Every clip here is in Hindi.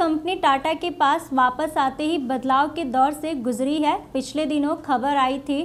कंपनी टाटा के पास वापस आते ही बदलाव के दौर से गुजरी है। पिछले दिनों खबर आई थी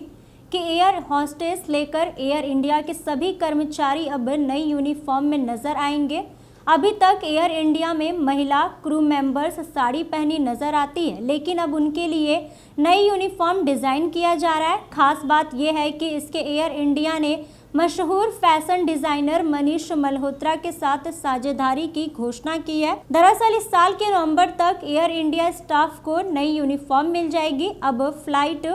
कि एयर होस्टेस लेकर एयर इंडिया के सभी कर्मचारी अब नई यूनिफॉर्म में नजर आएंगे। अभी तक एयर इंडिया में महिला क्रू मेंबर्स साड़ी पहनी नजर आती है, लेकिन अब उनके लिए नई यूनिफॉर्म डिजाइन किया जा रहा है। खास बात यह है कि इसके एयर इंडिया ने मशहूर फैशन डिजाइनर मनीष मल्होत्रा के साथ साझेदारी की घोषणा की है। दरअसल इस साल के नवंबर तक एयर इंडिया स्टाफ को नई यूनिफॉर्म मिल जाएगी। अब फ्लाइट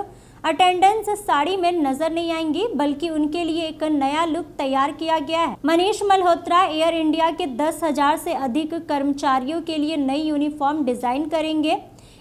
अटेंडेंट्स साड़ी में नजर नहीं आएंगी, बल्कि उनके लिए एक नया लुक तैयार किया गया है। मनीष मल्होत्रा एयर इंडिया के 10,000 से अधिक कर्मचारियों के लिए नई यूनिफॉर्म डिजाइन करेंगे।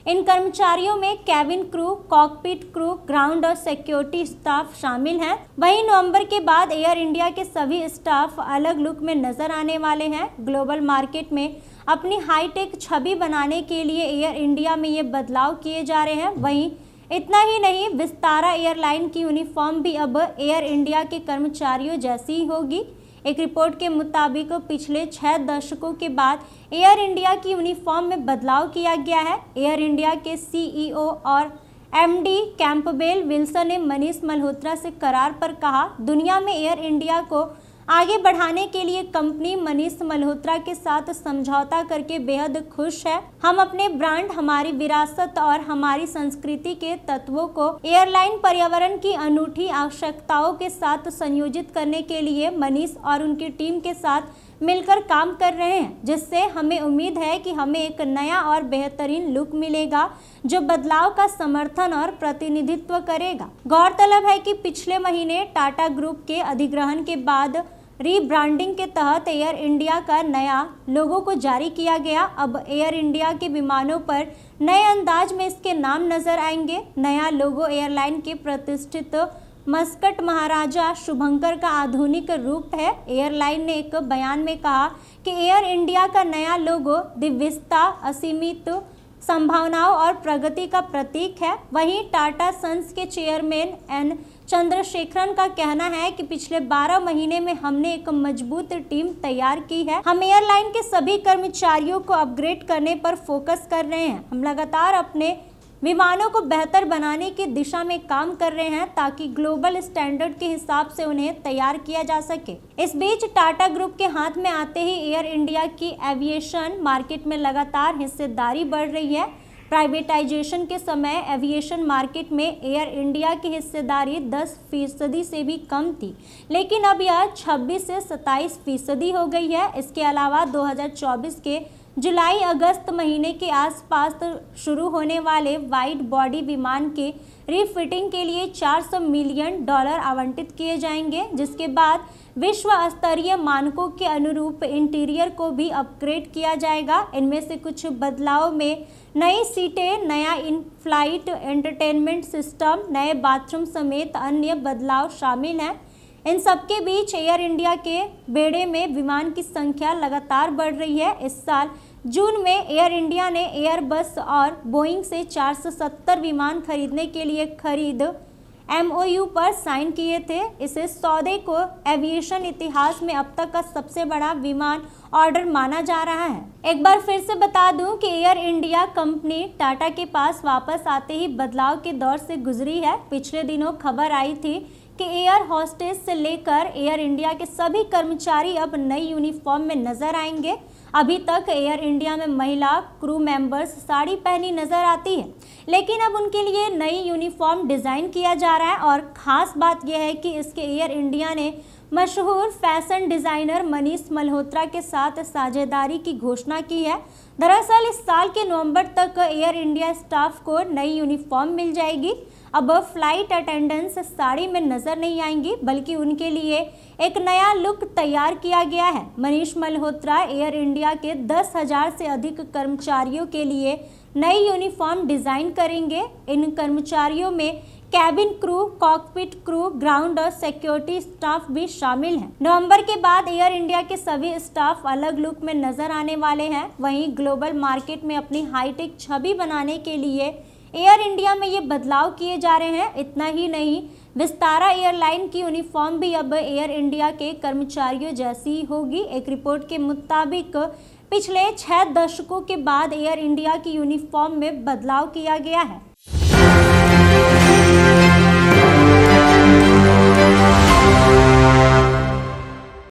इन कर्मचारियों में cabin crew, cockpit crew, ground और सिक्योरिटी स्टाफ शामिल हैं। वहीं नवंबर के बाद एयर इंडिया के सभी स्टाफ अलग लुक में नजर आने वाले हैं। ग्लोबल मार्केट में अपनी हाईटेक छवि बनाने के लिए एयर इंडिया में ये बदलाव किए जा रहे हैं। वहीं इतना ही नहीं, विस्तारा एयरलाइन की यूनिफॉर्म भी अब एयर इंडिया के कर्मचारियों जैसी ही होगी। एक रिपोर्ट के मुताबिक पिछले 6 दशकों के बाद एयर इंडिया की यूनिफॉर्म में बदलाव किया गया है। एयर इंडिया के सीईओ और एमडी कैंपबेल विल्सन ने मनीष मल्होत्रा से करार पर कहा, दुनिया में एयर इंडिया को आगे बढ़ाने के लिए कंपनी मनीष मल्होत्रा के साथ समझौता करके बेहद खुश है। हम अपने ब्रांड, हमारी विरासत और हमारी संस्कृति के तत्वों को एयरलाइन पर्यावरण की अनूठी आवश्यकताओं के साथ संयोजित करने के लिए मनीष और उनकी टीम के साथ मिलकर काम कर रहे हैं, जिससे हमें उम्मीद है कि हमें एक नया और बेहतरीन लुक मिलेगा जो बदलाव का समर्थन और प्रतिनिधित्व करेगा। गौरतलब है कि पिछले महीने टाटा ग्रुप के अधिग्रहण के बाद रीब्रांडिंग के तहत एयर इंडिया का नया लोगो को जारी किया गया। अब एयर इंडिया के विमानों पर नए अंदाज में इसके नाम नजर आएंगे। नया लोगो एयरलाइन के प्रतिष्ठित मस्कट महाराजा शुभंकर का आधुनिक रूप है। एयरलाइन ने एक बयान में कहा कि एयर इंडिया का नया लोगो दिव्यता, असीमित संभावनाओं और प्रगति का प्रतीक है। वहीं टाटा सन्स के चेयरमैन एन चंद्रशेखरन का कहना है कि पिछले 12 महीने में हमने एक मजबूत टीम तैयार की है। हम एयरलाइन के सभी कर्मचारियों को अपग्रेड करने पर फोकस कर रहे हैं। हम लगातार अपने विमानों को बेहतर बनाने की दिशा में काम कर रहे हैं ताकि ग्लोबल स्टैंडर्ड के हिसाब से उन्हें तैयार किया जा सके। इस बीच टाटा ग्रुप के हाथ में आते ही एयर इंडिया की एविएशन मार्केट में लगातार हिस्सेदारी बढ़ रही है। प्राइवेटाइजेशन के समय एविएशन मार्केट में एयर इंडिया की हिस्सेदारी 10% से भी कम थी, लेकिन अब यह 26 से 27% हो गई है। इसके अलावा 2024 के जुलाई अगस्त महीने के आसपास शुरू होने वाले वाइड बॉडी विमान के रीफिटिंग के लिए $400 मिलियन आवंटित किए जाएंगे, जिसके बाद विश्व स्तरीय मानकों के अनुरूप इंटीरियर को भी अपग्रेड किया जाएगा। इनमें से कुछ बदलाव में नई सीटें, नया इन फ्लाइट एंटरटेनमेंट सिस्टम, नए बाथरूम समेत अन्य बदलाव शामिल हैं। इन सबके बीच एयर इंडिया के बेड़े में विमान की संख्या लगातार बढ़ रही है। इस साल जून में एयर इंडिया ने एयरबस और बोइंग से 470 विमान खरीदने के लिए खरीद MOU पर साइन किए थे। इस सौदे को एविएशन इतिहास में अब तक का सबसे बड़ा विमान ऑर्डर माना जा रहा है। एक बार फिर से बता दूं कि एयर इंडिया कंपनी टाटा के पास वापस आते ही बदलाव के दौर से गुजरी है। पिछले दिनों खबर आई थी कि एयर होस्टेस से लेकर एयर इंडिया के सभी कर्मचारी अब नई यूनिफॉर्म में नजर आएंगे। अभी तक एयर इंडिया में महिला क्रू मेंबर्स साड़ी पहनी नजर आती है, लेकिन अब उनके लिए नई यूनिफॉर्म डिजाइन किया जा रहा है। और खास बात यह है कि इसके एयर इंडिया ने मशहूर फैशन डिजाइनर मनीष मल्होत्रा के साथ साझेदारी की घोषणा की है। दरअसल इस साल के नवंबर तक एयर इंडिया स्टाफ को नई यूनिफॉर्म मिल जाएगी। अब फ्लाइट अटेंडेंट्स साड़ी में नजर नहीं आएंगी, बल्कि उनके लिए एक नया लुक तैयार किया गया है। मनीष मल्होत्रा एयर इंडिया के 10,000 से अधिक कर्मचारियों के लिए नई यूनिफॉर्म डिजाइन करेंगे। इन कर्मचारियों में cabin crew, cockpit crew, ground और सिक्योरिटी स्टाफ भी शामिल हैं। नवंबर के बाद एयर इंडिया के सभी स्टाफ अलग लुक में नजर आने वाले हैं। वहीं ग्लोबल मार्केट में अपनी हाईटेक छवि बनाने के लिए एयर इंडिया में ये बदलाव किए जा रहे हैं। इतना ही नहीं, विस्तारा एयरलाइन की यूनिफॉर्म भी अब एयर इंडिया के कर्मचारियों जैसी होगी। एक रिपोर्ट के मुताबिक पिछले 6 दशकों के बाद एयर इंडिया की यूनिफॉर्म में बदलाव किया गया है।